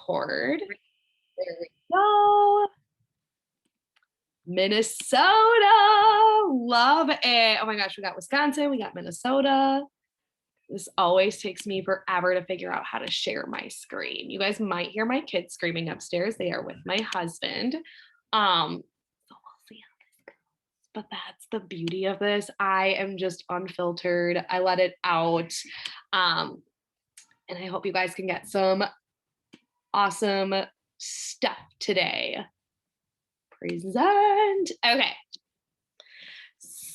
record. There we go. Minnesota. Love it. Oh my gosh, we got Wisconsin, we got Minnesota. This always takes me forever to figure out how to share my screen. You guys might hear my kids screaming upstairs. They are with my husband. So we'll see how this goes. But that's the beauty of this. I am just unfiltered. I let it out. And I hope you guys can get some awesome stuff today. Present. Okay.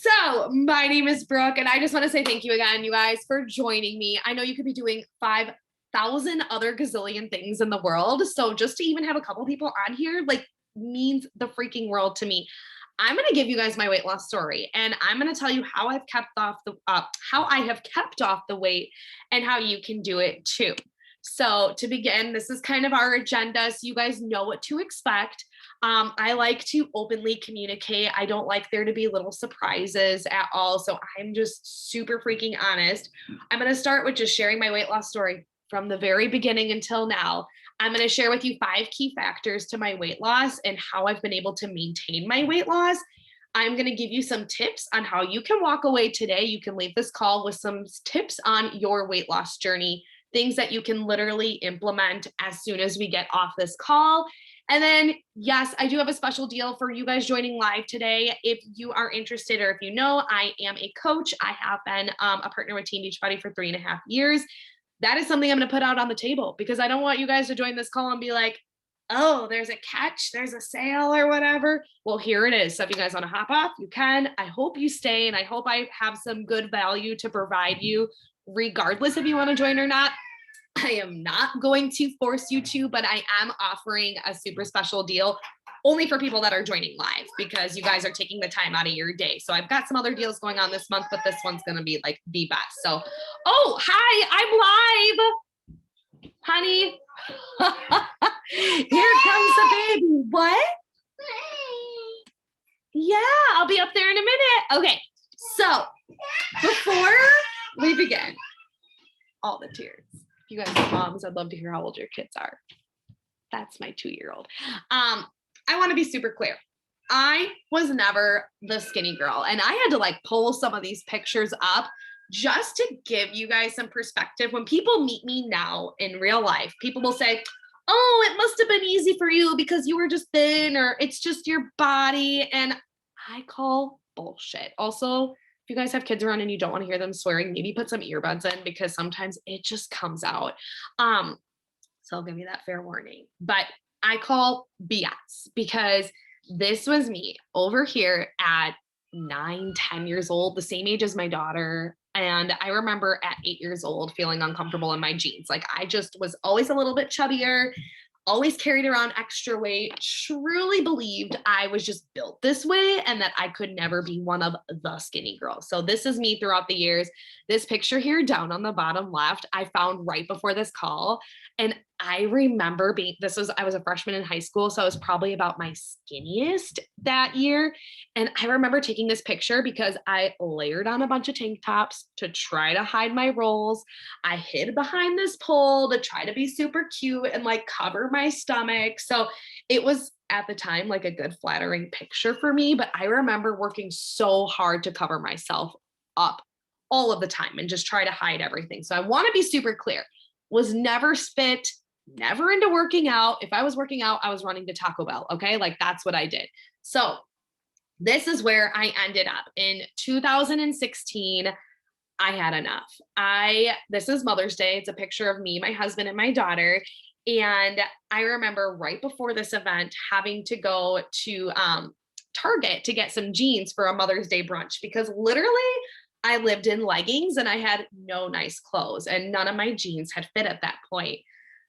So my name is Brooke, and I just want to say thank you again, you guys, for joining me. I know you could be doing 5,000 other gazillion things in the world. So just to even have a couple people on here, like, means the freaking world to me. I'm going to give you guys my weight loss story, and I'm going to tell you how I have kept off the weight and how you can do it too. So to begin, this is kind of our agenda, so you guys know what to expect. I like to openly communicate. I don't like there to be little surprises at all. So I'm just super freaking honest. I'm going to start with just sharing my weight loss story from the very beginning until now. I'm going to share with you 5 key factors to my weight loss and how I've been able to maintain my weight loss. I'm going to give you some tips on how you can walk away today. You can leave this call with some tips on your weight loss journey, things that you can literally implement as soon as we get off this call. And then, yes, I do have a special deal for you guys joining live today. If you are interested, or if you know, I am a coach. I have been a partner with Team Beachbody for 3.5 years. That is something I'm going to put out on the table, because I don't want you guys to join this call and be like, oh, there's a catch, there's a sale or whatever. Well, here it is. So if you guys want to hop off, you can. I hope you stay, and I hope I have some good value to provide you, regardless if you want to join or not. I am not going to force you to, but I am offering a super special deal only for people that are joining live, because you guys are taking the time out of your day. So I've got some other deals going on this month, but this one's going to be like the best. So, oh, hi, I'm live, honey. Here comes the baby. What? Yeah, I'll be up there in a minute. Okay. So before we begin, all the tears. You guys are moms, I'd love to hear how old your kids are. That's my 2-year-old. I want to be super clear. I was never the skinny girl, and I had to like pull some of these pictures up just to give you guys some perspective. When people meet me now in real life, people will say, oh, it must have been easy for you because you were just thin, or it's just your body. And I call bullshit. Also, if you guys have kids around and you don't want to hear them swearing, maybe put some earbuds in, because sometimes it just comes out. So I'll give you that fair warning. But I call BS, because this was me over here at 9, 10 years old, the same age as my daughter. And I remember at 8 years old feeling uncomfortable in my jeans. Like, I just was always a little bit chubbier, always carried around extra weight, truly believed I was just built this way and that I could never be one of the skinny girls. So this is me throughout the years. This picture here down on the bottom left, I found right before this call. And I remember I was a freshman in high school, so I was probably about my skinniest that year. And I remember taking this picture because I layered on a bunch of tank tops to try to hide my rolls. I hid behind this pole to try to be super cute and like cover my stomach. So it was at the time like a good flattering picture for me, but I remember working so hard to cover myself up all of the time and just try to hide everything. So I want to be super clear. Was never fit, never into working out. If I was working out, I was running to Taco Bell. Okay. Like, that's what I did. So this is where I ended up in 2016. I had enough. This is Mother's Day. It's a picture of me, my husband, and my daughter. And I remember right before this event having to go to Target to get some jeans for a Mother's Day brunch, because literally I lived in leggings and I had no nice clothes, and none of my jeans had fit at that point.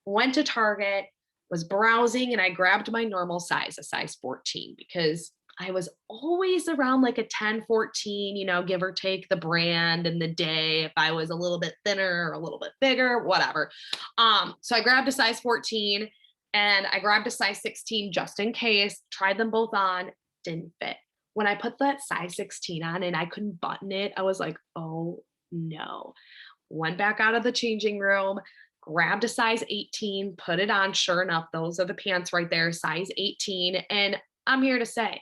Went to Target, was browsing, and I grabbed my normal size, a size 14, because I was always around like a 10, 14, give or take the brand and the day, if I was a little bit thinner or a little bit bigger, whatever. So I grabbed a size 14 and I grabbed a size 16 just in case, tried them both on, didn't fit. When I put that size 16 on and I couldn't button it, I was like, oh no. Went back out of the changing room, grabbed a size 18, put it on. Sure enough, those are the pants right there, size 18. And I'm here to say,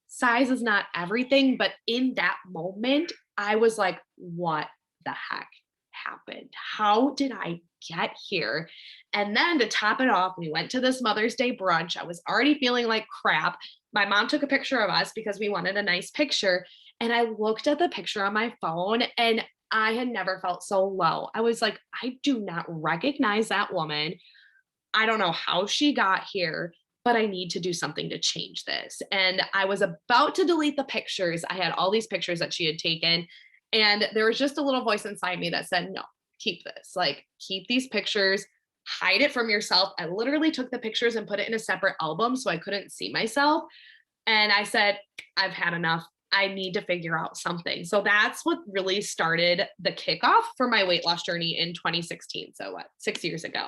size is not everything, but in that moment, I was like, what the heck happened? How did I get here? And then to top it off, we went to this Mother's Day brunch. I was already feeling like crap. My mom took a picture of us because we wanted a nice picture. And I looked at the picture on my phone and I had never felt so low. I was like, I do not recognize that woman. I don't know how she got here, but I need to do something to change this. And I was about to delete the pictures. I had all these pictures that she had taken. And there was just a little voice inside me that said, no, keep this. Like, keep these pictures, hide it from yourself. I literally took the pictures and put it in a separate album so I couldn't see myself. And I said, I've had enough. I need to figure out something. So that's what really started the kickoff for my weight loss journey in 2016. So what, 6 years ago?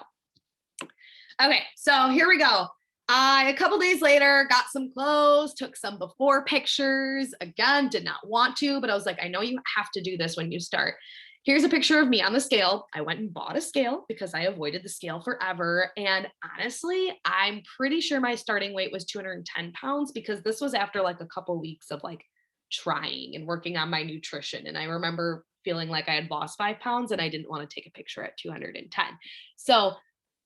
Okay, so here we go. A couple days later, got some clothes, took some before pictures. Again, did not want to, but I was like, I know you have to do this when you start. Here's a picture of me on the scale. I went and bought a scale because I avoided the scale forever. And honestly, I'm pretty sure my starting weight was 210 pounds because this was after like a couple weeks of like trying and working on my nutrition. And I remember feeling like I had lost 5 pounds and I didn't want to take a picture at 210. So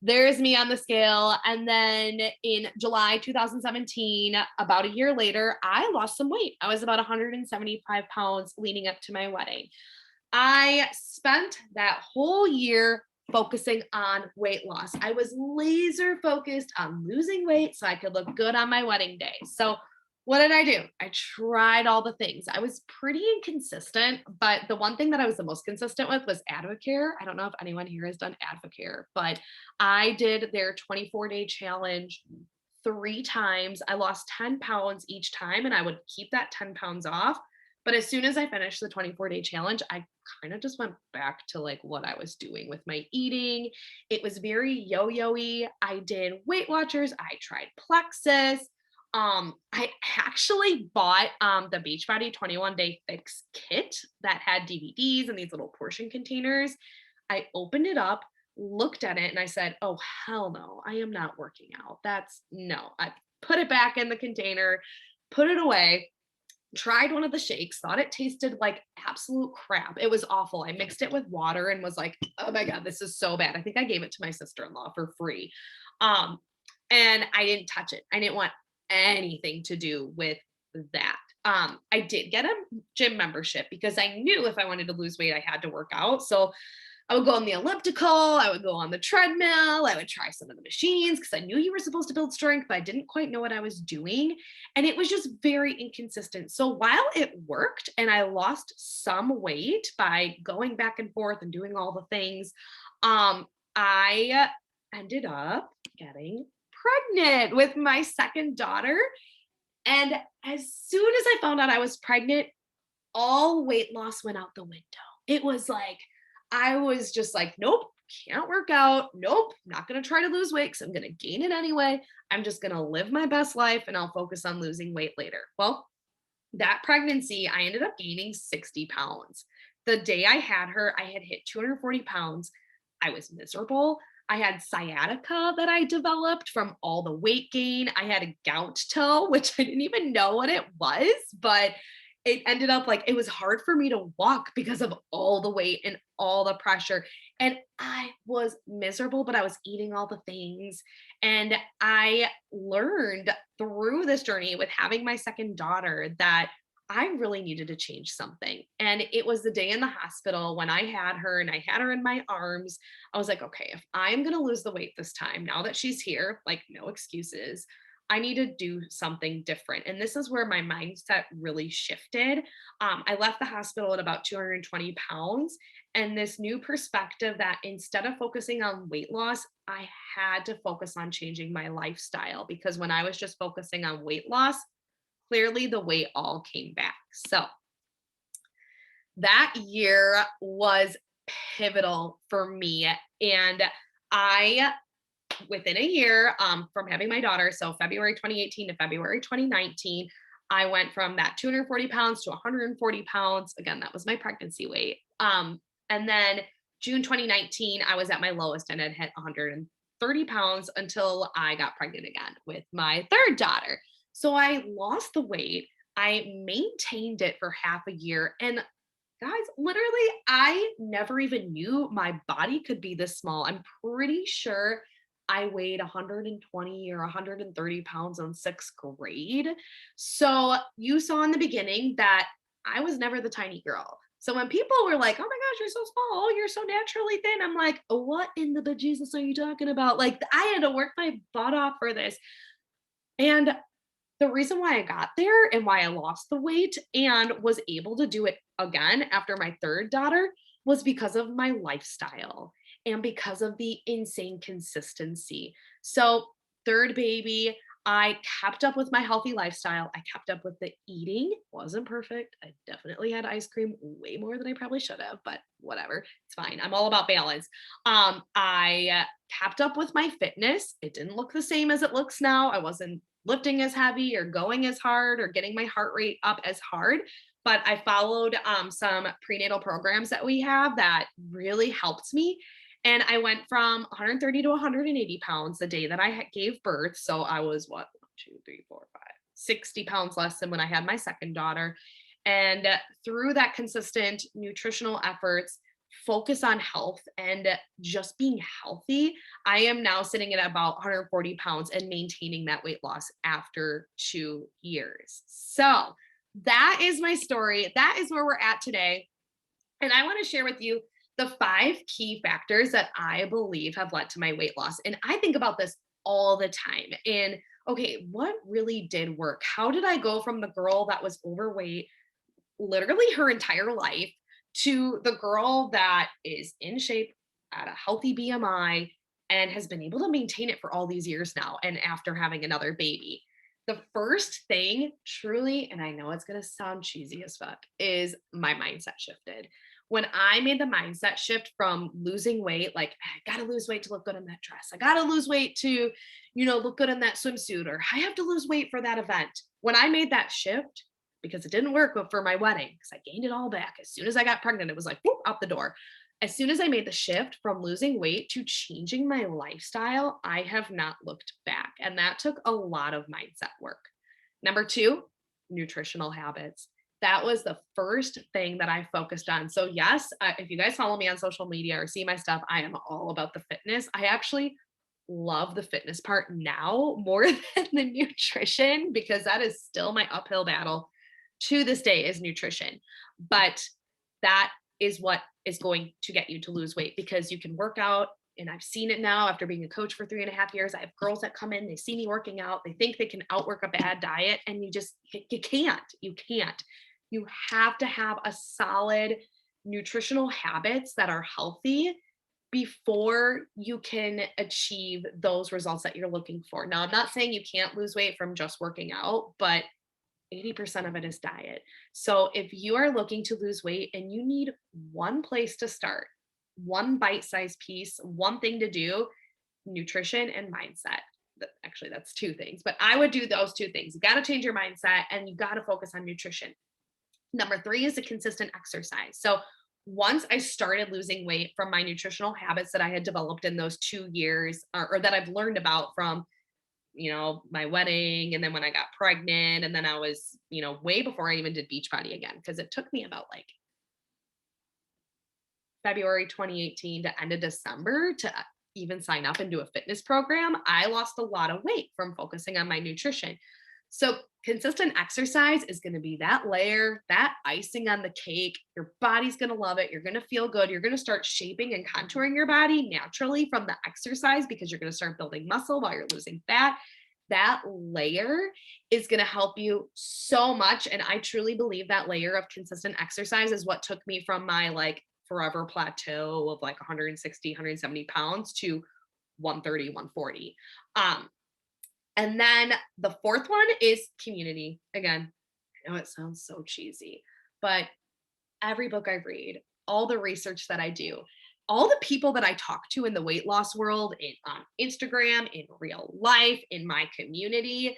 there's me on the scale. And then in July 2017, about a year later, I lost some weight. I was about 175 pounds leading up to my wedding. I spent that whole year focusing on weight loss. I was laser focused on losing weight so I could look good on my wedding day. So what did I do? I tried all the things. I was pretty inconsistent, but the one thing that I was the most consistent with was Advocare. I don't know if anyone here has done Advocare, but I did their 24-day challenge 3 times. I lost 10 pounds each time, and I would keep that 10 pounds off. But as soon as I finished the 24-day challenge, I kind of just went back to like what I was doing with my eating. It was very yo-yo-y. I did Weight Watchers. I tried Plexus. I actually bought the Beachbody 21-day fix kit that had DVDs and these little portion containers. I opened it up, looked at it, and I said, oh, hell no, I am not working out. That's no. I put it back in the container, put it away, tried one of the shakes, thought it tasted like absolute crap. It was awful. I mixed it with water and was like, oh my God, this is so bad. I think I gave it to my sister-in-law for free. And I didn't touch it. I didn't want anything to do with that. I did get a gym membership because I knew if I wanted to lose weight, I had to work out. So I would go on the elliptical, I would go on the treadmill, I would try some of the machines because I knew you were supposed to build strength, but I didn't quite know what I was doing. And it was just very inconsistent. So while it worked and I lost some weight by going back and forth and doing all the things, I ended up getting pregnant with my second daughter. And as soon as I found out I was pregnant, all weight loss went out the window. It was like, I was just like, nope, can't work out. Nope, not going to try to lose weight because I'm going to gain it anyway. I'm just going to live my best life and I'll focus on losing weight later. Well, that pregnancy, I ended up gaining 60 pounds. The day I had her, I had hit 240 pounds. I was miserable. I had sciatica that I developed from all the weight gain. I had a gout toe, which I didn't even know what it was, but it ended up like it was hard for me to walk because of all the weight and all the pressure. And I was miserable, but I was eating all the things. And I learned through this journey with having my second daughter that I really needed to change something. And it was the day in the hospital when I had her and I had her in my arms. I was like, okay, if I'm going to lose the weight this time, now that she's here, like no excuses. I need to do something different. And this is where my mindset really shifted. I left the hospital at about 220 pounds. And this new perspective that instead of focusing on weight loss, I had to focus on changing my lifestyle because when I was just focusing on weight loss, clearly the weight all came back. So that year was pivotal for me. And I within a year from having my daughter, so February 2018 to February 2019, I went from that 240 pounds to 140 pounds. Again, that was my pregnancy weight. And then June 2019, I was at my lowest and had hit 130 pounds until I got pregnant again with my third daughter. So I lost the weight. I maintained it for half a year. And guys, literally, I never even knew my body could be this small. I'm pretty sure I weighed 120 or 130 pounds in sixth grade. So you saw in the beginning that I was never the tiny girl. So when people were like, oh my gosh, you're so small, oh, you're so naturally thin, I'm like, what in the bejesus are you talking about? Like, I had to work my butt off for this. And the reason why I got there and why I lost the weight and was able to do it again after my third daughter was because of my lifestyle and because of the insane consistency. So, third baby, I kept up with my healthy lifestyle. I kept up with the eating. Wasn't perfect. I definitely had ice cream way more than I probably should have, but whatever. It's fine. I'm all about balance. I kept up with my fitness. It didn't look the same as it looks now. I wasn't lifting as heavy or going as hard or getting my heart rate up as hard. But I followed some prenatal programs that we have that really helped me. And I went from 130 to 180 pounds the day that I gave birth. So I was what, 1, 2, 3, 4, 5, 60 pounds less than when I had my second daughter. And through that consistent nutritional efforts, focus on health and just being healthy, I am now sitting at about 140 pounds and maintaining that weight loss after 2 years. So that is my story. That is where we're at today. And I want to share with you the 5 key factors that I believe have led to my weight loss. And I think about this all the time. And okay, what really did work? How did I go from the girl that was overweight literally her entire life to the girl that is in shape at a healthy BMI and has been able to maintain it for all these years now and after having another baby? The first thing, truly, and I know it's going to sound cheesy as fuck, is my mindset shifted. When I made the mindset shift from losing weight, like, I got to lose weight to look good in that dress. I got to lose weight to, look good in that swimsuit, or I have to lose weight for that event. When I made that shift, because it didn't work for my wedding, because I gained it all back. As soon as I got pregnant, it was like, whoop, out the door. As soon as I made the shift from losing weight to changing my lifestyle, I have not looked back. And that took a lot of mindset work. Number 2, nutritional habits. That was the first thing that I focused on. So, yes, if you guys follow me on social media or see my stuff, I am all about the fitness. I actually love the fitness part now more than the nutrition because that is still my uphill battle to this day is nutrition. But that is what is going to get you to lose weight because you can work out. And I've seen it now after being a coach for 3.5 years. I have girls that come in, they see me working out, they think they can outwork a bad diet, and you can't. You can't. You have to have a solid nutritional habits that are healthy before you can achieve those results that you're looking for. Now, I'm not saying you can't lose weight from just working out, but 80% of it is diet. So if you are looking to lose weight and you need one place to start, one bite-sized piece, one thing to do, nutrition and mindset. Actually, that's 2 things, but I would do those 2 things. You got to change your mindset and you got to focus on nutrition. Number 3 is a consistent exercise. So once I started losing weight from my nutritional habits that I had developed in those 2 years or that I've learned about from my wedding and then when I got pregnant and then I was, way before I even did Beachbody again, because it took me about like February 2018 to end of December to even sign up and do a fitness program. I lost a lot of weight from focusing on my nutrition. So consistent exercise is going to be that layer, that icing on the cake. Your body's going to love it. You're going to feel good. You're going to start shaping and contouring your body naturally from the exercise because you're going to start building muscle while you're losing fat. That layer is going to help you so much. And I truly believe that layer of consistent exercise is what took me from my like forever plateau of like 160, 170 pounds to 130, 140. And then the 4th one is community. Again, I know it sounds so cheesy, but every book I read, all the research that I do, all the people that I talk to in the weight loss world, on Instagram, in real life, in my community,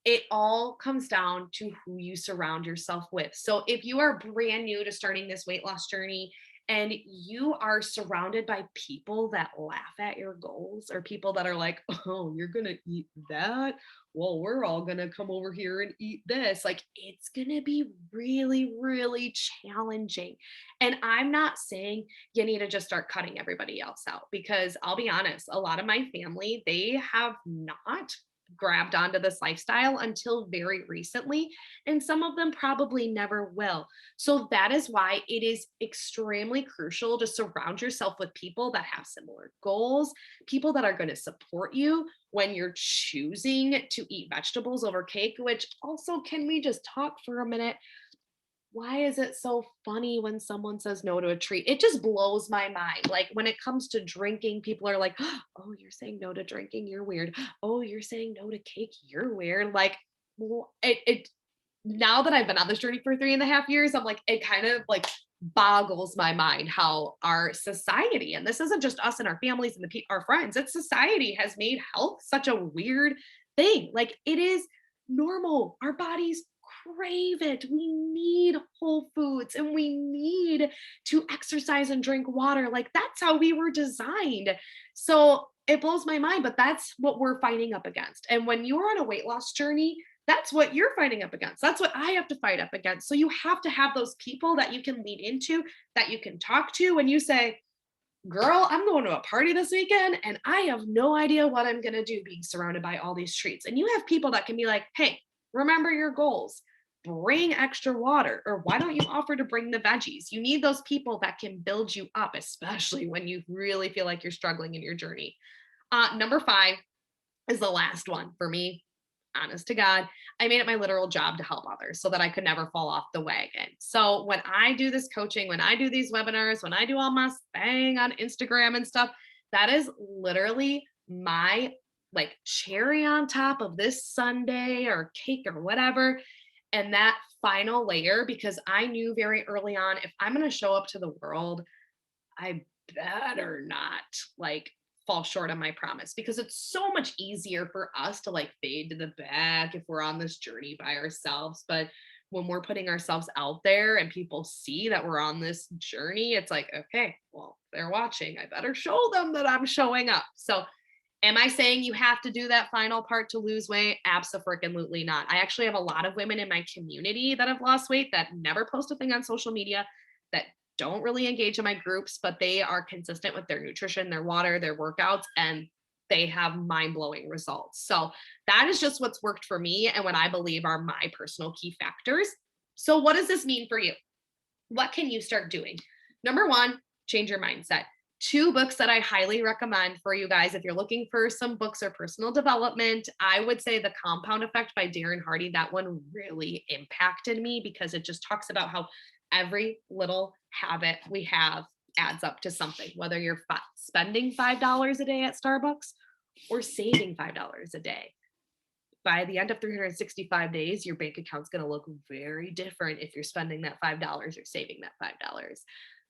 it all comes down to who you surround yourself with. So if you are brand new to starting this weight loss journey and you are surrounded by people that laugh at your goals, or people that are like, oh, you're going to eat that? Well, we're all going to come over here and eat this. Like, it's going to be really, really challenging. And I'm not saying you need to just start cutting everybody else out, because I'll be honest, a lot of my family, they have not grabbed onto this lifestyle until very recently, and some of them probably never will. So that is why it is extremely crucial to surround yourself with people that have similar goals, people that are going to support you when you're choosing to eat vegetables over cake. Which also, can we just talk for a minute? Why is it so funny when someone says no to a treat? It just blows my mind. Like, when it comes to drinking, people are like, oh, you're saying no to drinking, you're weird. Oh, you're saying no to cake, you're weird. Like, it now that I've been on this journey for 3.5 years, I'm like, it kind of like boggles my mind how our society, and this isn't just us and our families and our friends, it's society, has made health such a weird thing. Like, it is normal. Our bodies crave it. We need whole foods, and we need to exercise and drink water. Like, that's how we were designed. So it blows my mind, but that's what we're fighting up against. And when you're on a weight loss journey, that's what you're fighting up against. That's what I have to fight up against. So you have to have those people that you can lean into, that you can talk to when you say, girl, I'm going to a party this weekend and I have no idea what I'm going to do being surrounded by all these treats. And you have people that can be like, hey, remember your goals, bring extra water, or why don't you offer to bring the veggies? You need those people that can build you up, especially when you really feel like you're struggling in your journey. Number 5 is the last one for me. Honest to God, I made it my literal job to help others so that I could never fall off the wagon. So when I do this coaching, when I do these webinars, when I do all my thing on Instagram and stuff, that is literally my like cherry on top of this sundae or cake or whatever. And that final layer, because I knew very early on, if I'm going to show up to the world, I better not like fall short on my promise, because it's so much easier for us to like fade to the back if we're on this journey by ourselves. But when we're putting ourselves out there and people see that we're on this journey, it's like, okay, well, they're watching. I better show them that I'm showing up. So, am I saying you have to do that final part to lose weight? Absolutely not. I actually have a lot of women in my community that have lost weight that never post a thing on social media, that don't really engage in my groups, but they are consistent with their nutrition, their water, their workouts, and they have mind-blowing results. So that is just what's worked for me and what I believe are my personal key factors. So what does this mean for you? What can you start doing? Number 1, change your mindset. 2 books that I highly recommend for you guys if you're looking for some books or personal development, I would say The Compound Effect by Darren Hardy. That one really impacted me because it just talks about how every little habit we have adds up to something, whether you're spending $5 a day at Starbucks or saving $5 a day. By the end of 365 days, your bank account's going to look very different if you're spending that $5 or saving that $5.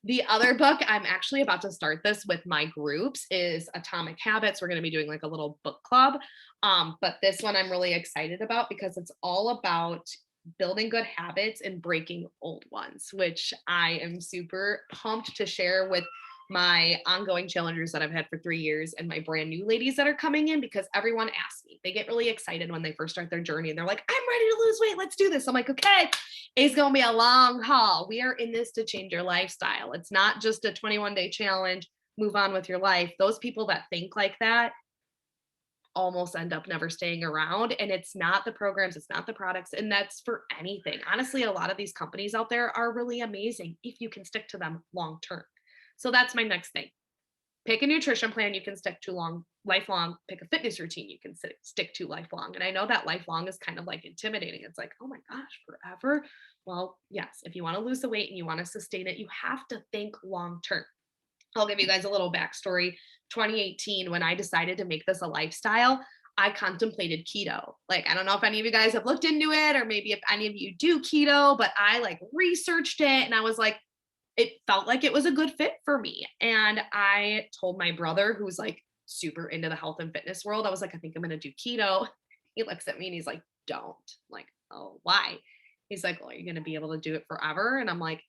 The other book, I'm actually about to start this with my groups, is Atomic Habits. We're going to be doing like a little book club. But this one I'm really excited about because it's all about building good habits and breaking old ones, which I am super pumped to share with my ongoing challengers that I've had for 3 years and my brand new ladies that are coming in, because everyone asks me, they get really excited when they first start their journey and they're like, I'm ready to lose weight. Let's do this. I'm like, okay, it's going to be a long haul. We are in this to change your lifestyle. It's not just a 21-day challenge, move on with your life. Those people that think like that almost end up never staying around. And it's not the programs, it's not the products. And that's for anything. Honestly, a lot of these companies out there are really amazing if you can stick to them long term. So that's my next thing. Pick a nutrition plan you can stick to lifelong. Pick a fitness routine you can stick to lifelong. And I know that lifelong is kind of like intimidating. It's like, oh my gosh, forever. Well, yes, if you want to lose the weight and you want to sustain it, you have to think long term. I'll give you guys a little backstory. 2018, when I decided to make this a lifestyle, I contemplated keto. Like, I don't know if any of you guys have looked into it, or maybe if any of you do keto, but I like researched it and I was like, it felt like it was a good fit for me. And I told my brother, who's like super into the health and fitness world, I was like, I think I'm going to do keto. He looks at me and he's like, don't. I'm like, oh, why? He's like, well, are you going to be able to do it forever? And I'm like,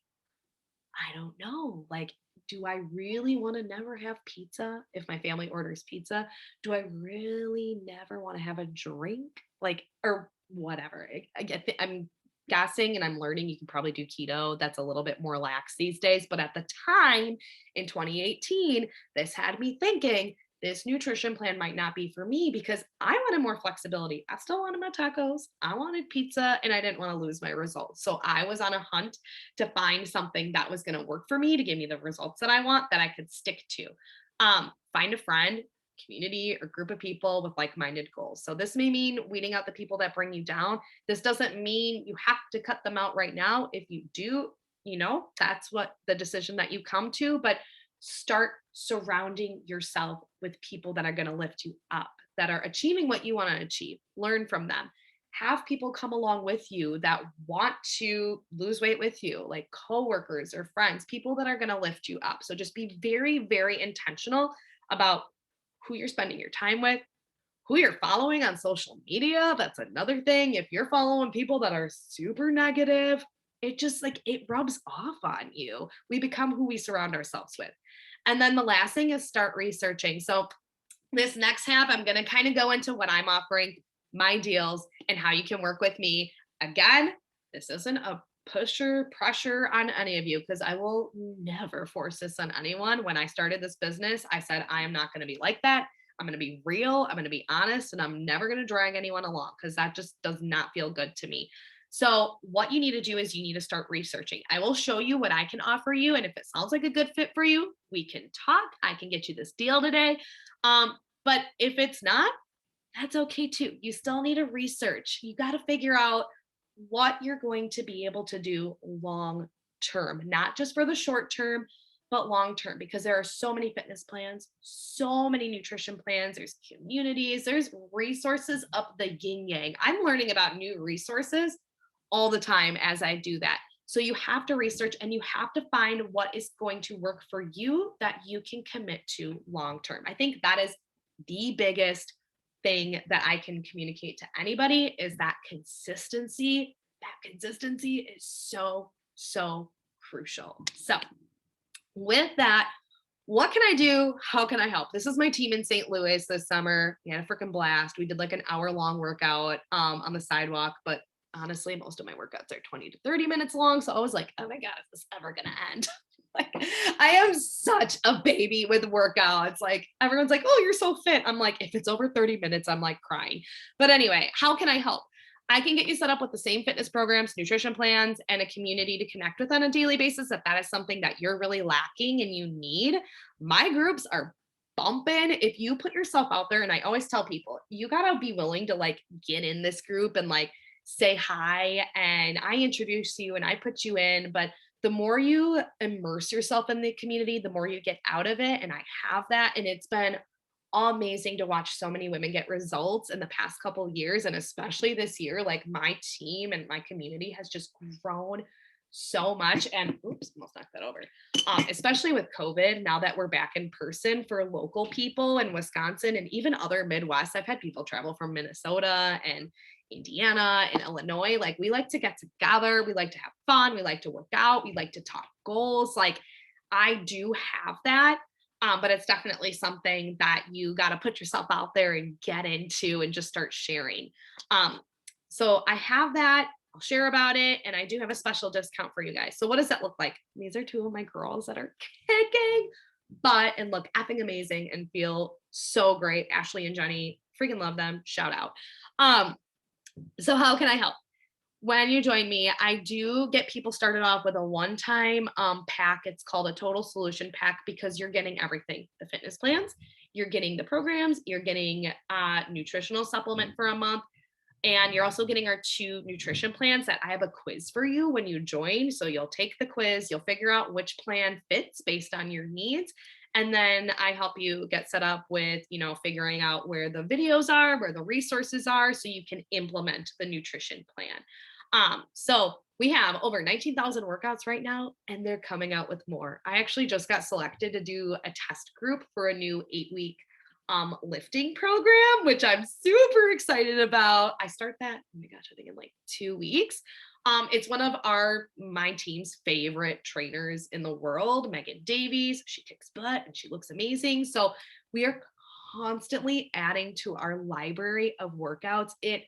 I don't know. Like, do I really want to never have pizza if my family orders pizza? Do I really never want to have a drink? Like, or whatever. I'm guessing and I'm learning you can probably do keto. That's a little bit more lax these days. But at the time in 2018, this had me thinking this nutrition plan might not be for me because I wanted more flexibility. I still wanted my tacos. I wanted pizza and I didn't want to lose my results. So I was on a hunt to find something that was going to work for me to give me the results that I want that I could stick to. Find a friend, community, or group of people with like minded goals. So this may mean weeding out the people that bring you down. This doesn't mean you have to cut them out right now. If you do, that's what the decision that you come to, but start surrounding yourself with people that are going to lift you up, that are achieving what you want to achieve. Learn from them. Have people come along with you that want to lose weight with you, like coworkers or friends, people that are going to lift you up. So just be very, very intentional about who you're spending your time with, who you're following on social media. That's another thing. If you're following people that are super negative, it just like it rubs off on you. We become who we surround ourselves with. And then the last thing is start researching. So this next half, I'm going to kind of go into what I'm offering, my deals, and how you can work with me. Again, this isn't a pusher pressure on any of you because I will never force this on anyone. When I started this business, I said, I am not going to be like that. I'm going to be real. I'm going to be honest, and I'm never going to drag anyone along because that just does not feel good to me. So, what you need to do is you need to start researching. I will show you what I can offer you. And if it sounds like a good fit for you, we can talk. I can get you this deal today. But if it's not, that's okay too. You still need to research. You got to figure out what you're going to be able to do long term, not just for the short term, but long term, because there are so many fitness plans, so many nutrition plans, there's communities, there's resources up the yin yang. I'm learning about new resources all the time as I do that. So you have to research and you have to find what is going to work for you that you can commit to long term. I think that is the biggest thing that I can communicate to anybody is that consistency. That consistency is so, so crucial. So, with that, what can I do? How can I help? This is my team in St. Louis this summer. We had a freaking blast. We did like an hour-long workout on the sidewalk, but honestly, most of my workouts are 20 to 30 minutes long. So I was like, oh my God, is this ever gonna end? Like, I am such a baby with workouts. Like, everyone's like, oh, you're so fit. I'm like, if it's over 30 minutes, I'm like crying. But anyway, how can I help? I can get you set up with the same fitness programs, nutrition plans, and a community to connect with on a daily basis if that is something that you're really lacking and you need. My groups are bumping. If you put yourself out there, and I always tell people, you got to be willing to like get in this group and like say hi. And I introduce you and I put you in. But the more you immerse yourself in the community, the more you get out of it. And I have that. And it's been amazing to watch so many women get results in the past couple of years, and especially this year. Like, my team and my community has just grown so much. And oops, almost knocked that over. Especially with COVID, now that we're back in person for local people in Wisconsin and even other Midwest. I've had people travel from Minnesota and Indiana and Illinois. Like, we like to get together, we like to have fun, we like to work out, we like to talk goals. Like, I do have that. But it's definitely something that you got to put yourself out there and get into and just start sharing. So I have that. I'll share about it. And I do have a special discount for you guys. So what does that look like? These are two of my girls that are kicking butt and look effing amazing and feel so great. Ashley and Jenny, freaking love them. Shout out. So how can I help? When you join me, I do get people started off with a one-time pack. It's called a total solution pack because you're getting everything: the fitness plans, you're getting the programs, you're getting a nutritional supplement for a month, and you're also getting our 2 nutrition plans that I have a quiz for you when you join. So you'll take the quiz, you'll figure out which plan fits based on your needs. And then I help you get set up with, figuring out where the videos are, where the resources are, so you can implement the nutrition plan. So we have over 19,000 workouts right now, and they're coming out with more. I actually just got selected to do a test group for a new 8-week lifting program, which I'm super excited about. I start that, oh my gosh, I think in like 2 weeks. It's one of my team's favorite trainers in the world, Megan Davies. She kicks butt and she looks amazing. So we are constantly adding to our library of workouts. It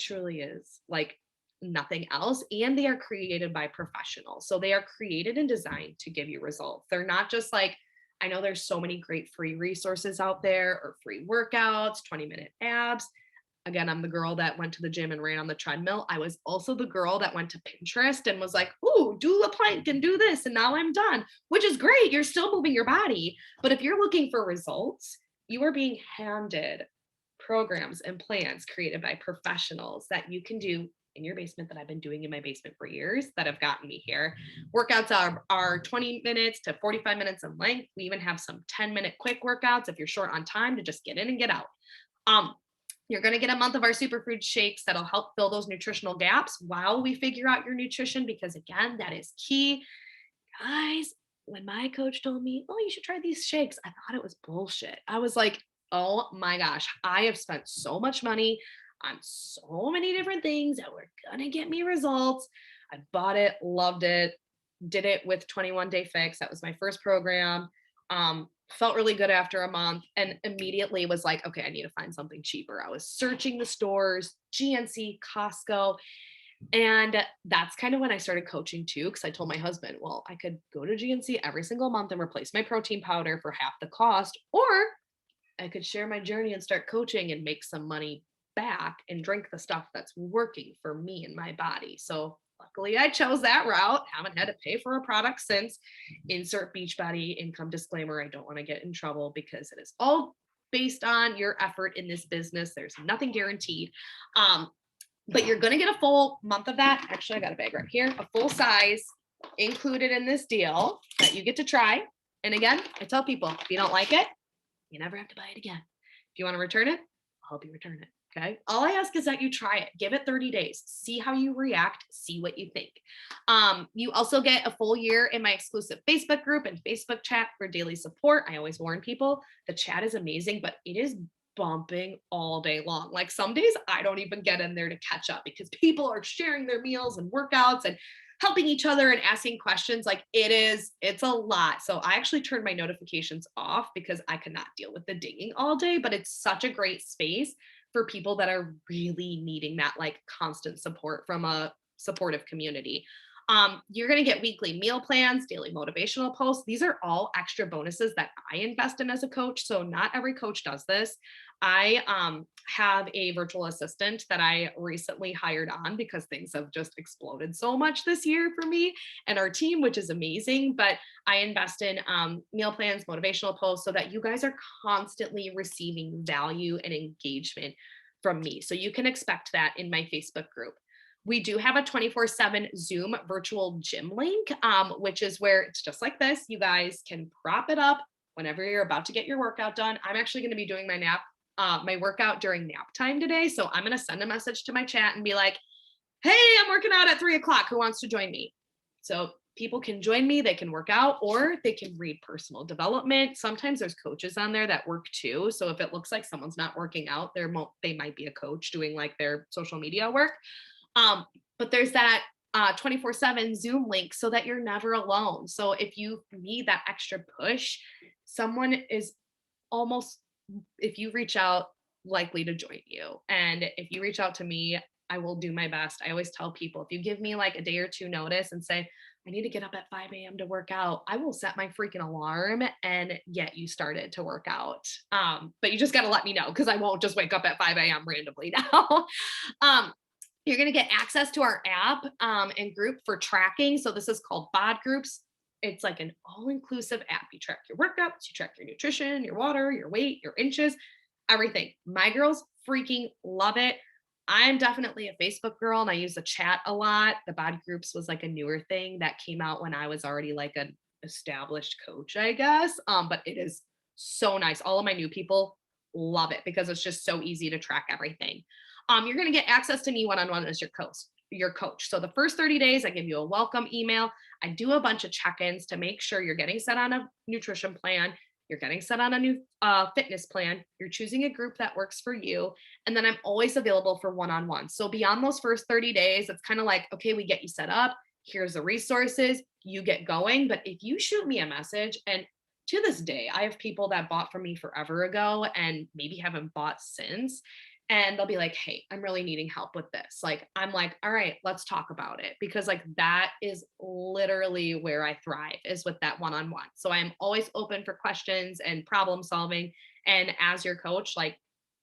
truly is like nothing else. And they are created by professionals. So they are created and designed to give you results. They're not just like, I know there's so many great free resources out there or free workouts, 20-minute abs. Again, I'm the girl that went to the gym and ran on the treadmill. I was also the girl that went to Pinterest and was like, ooh, do the plank and do this. And now I'm done, which is great. You're still moving your body. But if you're looking for results, you are being handed programs and plans created by professionals that you can do in your basement, that I've been doing in my basement for years, that have gotten me here. Workouts are 20 minutes to 45 minutes in length. We even have some 10-minute quick workouts if you're short on time to just get in and get out. You're going to get a month of our superfood shakes that'll help fill those nutritional gaps while we figure out your nutrition, because again, that is key. Guys, when my coach told me, oh, you should try these shakes, I thought it was bullshit. I was like, oh my gosh, I have spent so much money on so many different things that were going to get me results. I bought it, loved it, did it with 21 Day Fix. That was my first program. Felt really good after a month and immediately was like, okay, I need to find something cheaper. I was searching the stores, GNC, Costco. And that's kind of when I started coaching too, because I told my husband, well, I could go to GNC every single month and replace my protein powder for half the cost, or I could share my journey and start coaching and make some money back and drink the stuff that's working for me and my body. So luckily I chose that route. Haven't had to pay for a product since. Insert Beachbody income disclaimer. I don't want to get in trouble because it is all based on your effort in this business. There's nothing guaranteed. But you're going to get a full month of that. Actually, I got a bag right here, a full size included in this deal that you get to try. And again, I tell people, if you don't like it, you never have to buy it again. If you want to return it, I'll help you return it. Okay. All I ask is that you try it, give it 30 days, see how you react, see what you think. You also get a full year in my exclusive Facebook group and Facebook chat for daily support. I always warn people, the chat is amazing, but it is bumping all day long. Like some days I don't even get in there to catch up because people are sharing their meals and workouts and helping each other and asking questions. Like it's a lot. So I actually turned my notifications off because I could not deal with the dinging all day, but it's such a great space for people that are really needing that like constant support from a supportive community. You're going to get weekly meal plans, daily motivational posts. These are all extra bonuses that I invest in as a coach. So not every coach does this. I have a virtual assistant that I recently hired on because things have just exploded so much this year for me and our team, which is amazing. But I invest in meal plans, motivational posts so that you guys are constantly receiving value and engagement from me. So you can expect that in my Facebook group. We do have a 24/7 Zoom virtual gym link, which is where it's just like this. You guys can prop it up whenever you're about to get your workout done. I'm actually going to be doing my workout during nap time today. So I'm going to send a message to my chat and be like, hey, I'm working out at 3:00. Who wants to join me? So people can join me, they can work out, or they can read personal development. Sometimes there's coaches on there that work too. So if it looks like someone's not working out, they might be a coach doing like their social media work. But there's that 24/7 Zoom link so that you're never alone. So if you need that extra push, someone is almost, if you reach out, likely to join you. And if you reach out to me, I will do my best. I always tell people, if you give me like a day or two notice and say, I need to get up at 5 a.m. to work out, I will set my freaking alarm and get you started to work out. But you just got to let me know because I won't just wake up at 5 a.m. randomly now. You're going to get access to our app and group for tracking. So this is called BOD Groups. It's like an all-inclusive app. You track your workouts, you track your nutrition, your water, your weight, your inches, everything. My girls freaking love it. I'm definitely a Facebook girl and I use the chat a lot. The BOD Groups was like a newer thing that came out when I was already like an established coach, I guess. But it is so nice. All of my new people love it because it's just so easy to track everything. You're going to get access to me one-on-one as your coach. So the first 30 days, I give you a welcome email. I do a bunch of check-ins to make sure you're getting set on a nutrition plan. You're getting set on a new fitness plan. You're choosing a group that works for you. And then I'm always available for one-on-one. So beyond those first 30 days, it's kind of like, okay, we get you set up. Here's the resources. You get going. But if you shoot me a message, and to this day, I have people that bought from me forever ago and maybe haven't bought since. And they'll be like, hey, I'm really needing help with this. Like, I'm like, all right, let's talk about it. Because like that is literally where I thrive, is with that one-on-one. So I'm always open for questions and problem solving. And as your coach, like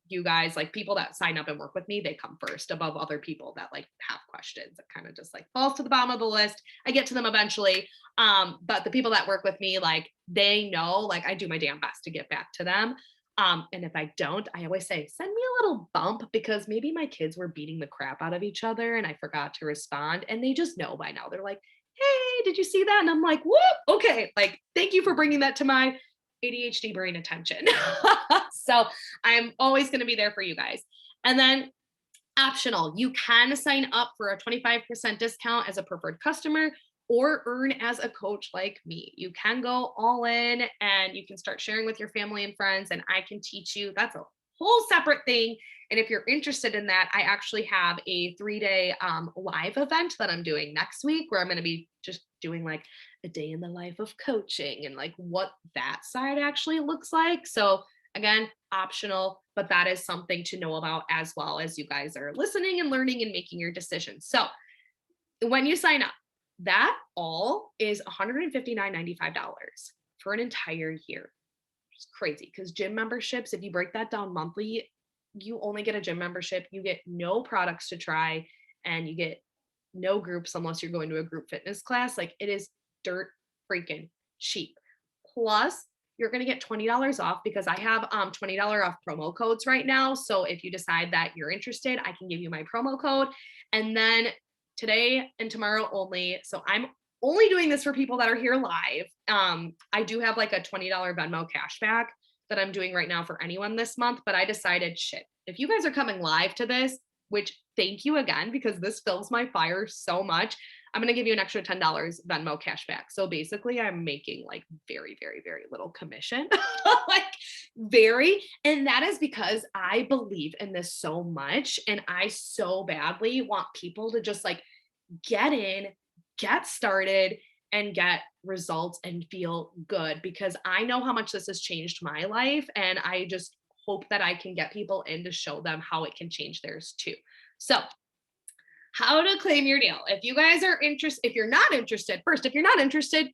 you guys, like people that sign up and work with me, they come first above other people that like have questions. It kind of just like falls to the bottom of the list. I get to them eventually. But the people that work with me, like they know, like I do my damn best to get back to them. And if I don't, I always say, send me a little bump, because maybe my kids were beating the crap out of each other and I forgot to respond. And they just know by now. They're like, hey, did you see that? And I'm like, whoop, okay. Like, thank you for bringing that to my ADHD brain attention. So I'm always going to be there for you guys. And then optional, you can sign up for a 25% discount as a preferred customer, or earn as a coach like me. You can go all in and you can start sharing with your family and friends, and I can teach you. That's a whole separate thing. And if you're interested in that, I actually have a 3-day live event that I'm doing next week, where I'm going to be just doing like a day in the life of coaching and like what that side actually looks like. So again, optional, but that is something to know about as well, as you guys are listening and learning and making your decisions. So when you sign up, that all is $159.95 for an entire year. It's crazy, because gym memberships, if you break that down monthly, you only get a gym membership. You get no products to try, and you get no groups unless you're going to a group fitness class. Like, it is dirt freaking cheap. Plus, you're going to get $20 off, because I have $20 off promo codes right now. So if you decide that you're interested, I can give you my promo code. And then today and tomorrow only. So I'm only doing this for people that are here live. I do have like a $20 Venmo cashback that I'm doing right now for anyone this month, but I decided, shit, if you guys are coming live to this, which thank you again, because this fills my fire so much, I'm going to give you an extra $10 Venmo cashback. So basically I'm making like very, very, very little commission, like very. And that is because I believe in this so much. And I so badly want people to just like get in, get started, and get results and feel good, because I know how much this has changed my life. And I just hope that I can get people in to show them how it can change theirs too. So how to claim your deal. If you guys are interested, if you're not interested, first, if you're not interested,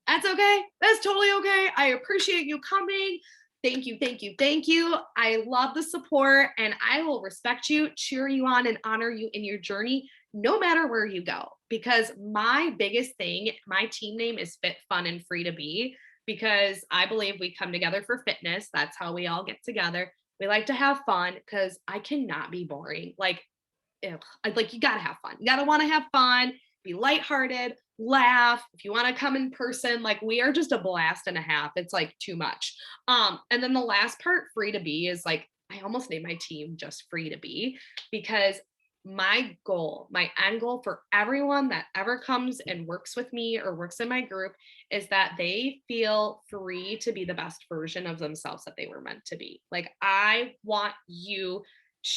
that's okay. That's totally okay. I appreciate you coming. Thank you, thank you, thank you. I love the support, and I will respect you, cheer you on, and honor you in your journey, no matter where you go. Because my biggest thing, my team name is Fit, Fun, and Free to Be, because I believe we come together for fitness. That's how we all get together. We like to have fun, because I cannot be boring. Like, you gotta have fun. You gotta want to have fun, be lighthearted, laugh. If you want to come in person, like we are just a blast and a half. It's like too much. And then the last part, free to be, is like, I almost named my team just Free to Be, because my goal, my end goal for everyone that ever comes and works with me or works in my group, is that they feel free to be the best version of themselves that they were meant to be. Like, I want you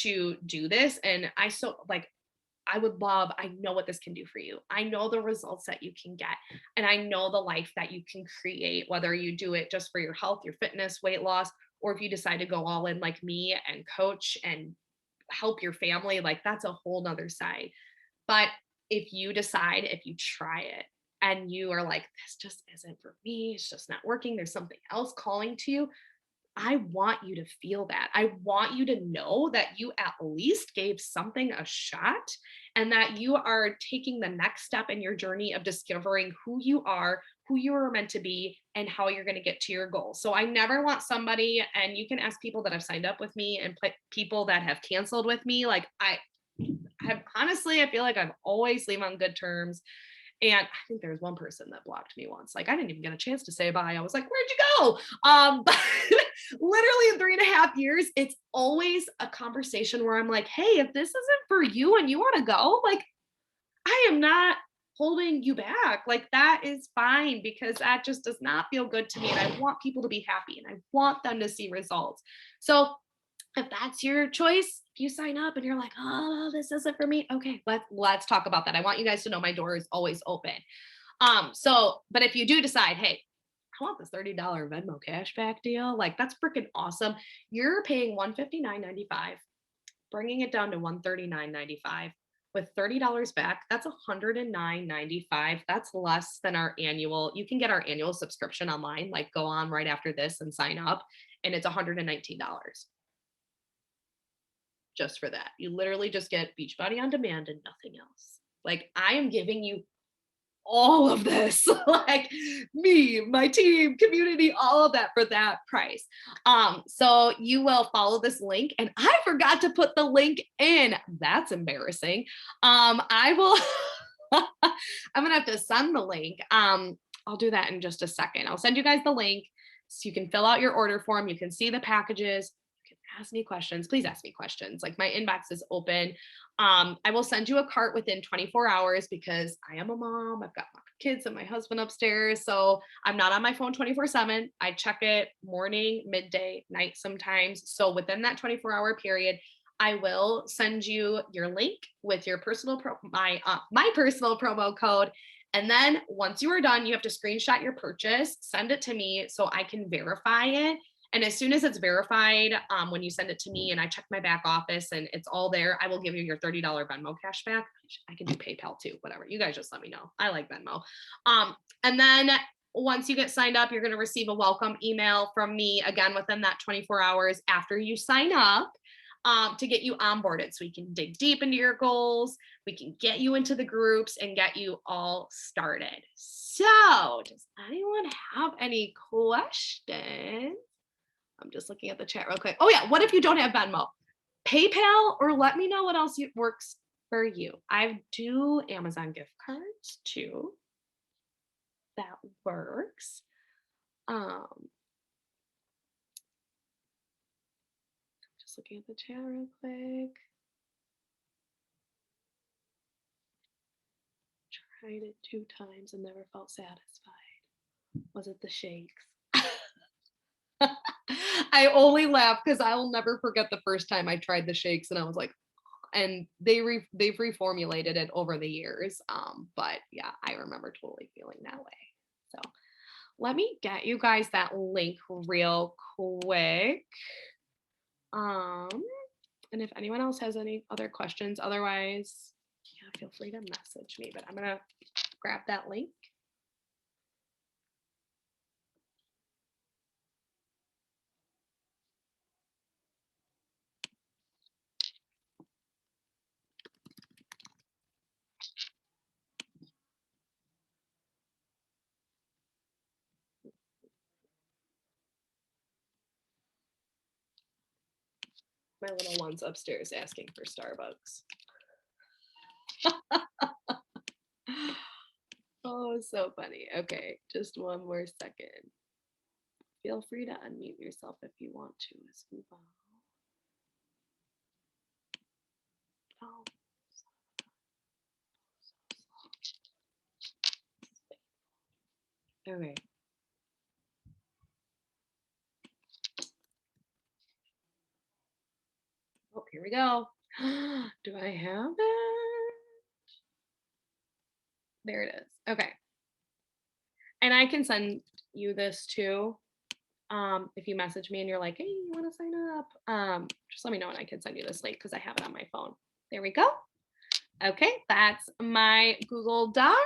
to do this. And I know what this can do for you. I know the results that you can get, and I know the life that you can create, whether you do it just for your health, your fitness, weight loss, or if you decide to go all in like me and coach and help your family, like that's a whole nother side. But if you decide, if you try it and you are like, this just isn't for me, it's just not working, there's something else calling to you, I want you to feel that. I want you to know that you at least gave something a shot, and that you are taking the next step in your journey of discovering who you are meant to be, and how you're going to get to your goals. So I never want somebody, and you can ask people that have signed up with me and people that have canceled with me. Like I have, honestly, I feel like I've always leave on good terms. And I think there was one person that blocked me once. Like, I didn't even get a chance to say bye. I was like, where'd you go? But literally in 3.5 years, it's always a conversation where I'm like, hey, if this isn't for you and you want to go, like, I am not holding you back. Like that is fine because that just does not feel good to me. And I want people to be happy and I want them to see results. So if that's your choice, if you sign up and you're like, oh, this isn't for me, okay, let's talk about that. I want you guys to know my door is always open. But if you do decide, hey, I want this $30 Venmo cashback deal, like that's freaking awesome. You're paying $159.95, bringing it down to $139.95 with $30 back. That's $109.95. That's less than our annual. You can get our annual subscription online, like go on right after this and sign up, and it's $119 just for that. You literally just get Beachbody on demand and nothing else. Like I am giving you all of this, like me, my team, community, all of that for that price. So you will follow this link, and I forgot to put the link in. That's embarrassing. I will. I'm gonna have to send the link. I'll do that in just a second. I'll send you guys the link so you can fill out your order form. You can see the packages. You can ask me questions. Please ask me questions. Like my inbox is open. I will send you a cart within 24 hours because I am a mom. I've got my kids and my husband upstairs. So I'm not on my phone 24/7. I check it morning, midday, night sometimes. So within that 24-hour period, I will send you your link with your personal my personal promo code. And then once you are done, you have to screenshot your purchase, send it to me so I can verify it. And as soon as it's verified, when you send it to me and I check my back office and it's all there, I will give you your $30 Venmo cash back. I can do PayPal too, whatever. You guys just let me know. I like Venmo. And then once you get signed up, you're going to receive a welcome email from me again within that 24 hours after you sign up. To get you onboarded so we can dig deep into your goals, we can get you into the groups and get you all started. So does anyone have any questions? I'm just looking at the chat real quick. Oh yeah, what if you don't have Venmo? PayPal, or let me know what else works for you. I do Amazon gift cards too. That works. Just looking at the chat real quick. Tried it 2 times and never felt satisfied. Was it the shakes? I only laugh because I will never forget the first time I tried the shakes and I was like, and they've reformulated it over the years. But yeah, I remember totally feeling that way. So let me get you guys that link real quick. And if anyone else has any other questions, otherwise, yeah, feel free to message me, but I'm gonna grab that link. My little one's upstairs asking for Starbucks. Oh, so funny. Okay, just one more second. Feel free to unmute yourself if you want to as well. Oh. Okay. Oh, here we go. Do I have it? There it is. Okay. And I can send you this too. If you message me and you're like, hey, you want to sign up? Just let me know and I can send you this link because I have it on my phone. There we go. Okay, that's my Google Doc.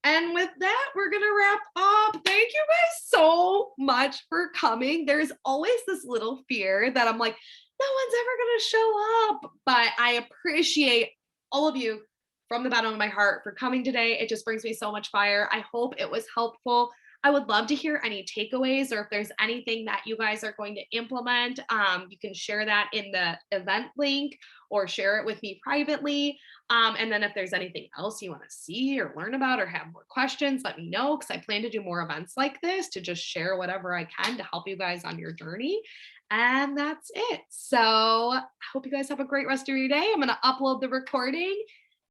And with that, we're going to wrap up. Thank you guys so much for coming. There's always this little fear that I'm like, no one's ever going to show up. But I appreciate all of you from the bottom of my heart for coming today. It just brings me so much fire. I hope it was helpful. I would love to hear any takeaways or if there's anything that you guys are going to implement. You can share that in the event link or share it with me privately. And then if there's anything else you want to see or learn about or have more questions, let me know because I plan to do more events like this to just share whatever I can to help you guys on your journey. And that's it. So I hope you guys have a great rest of your day. I'm going to upload the recording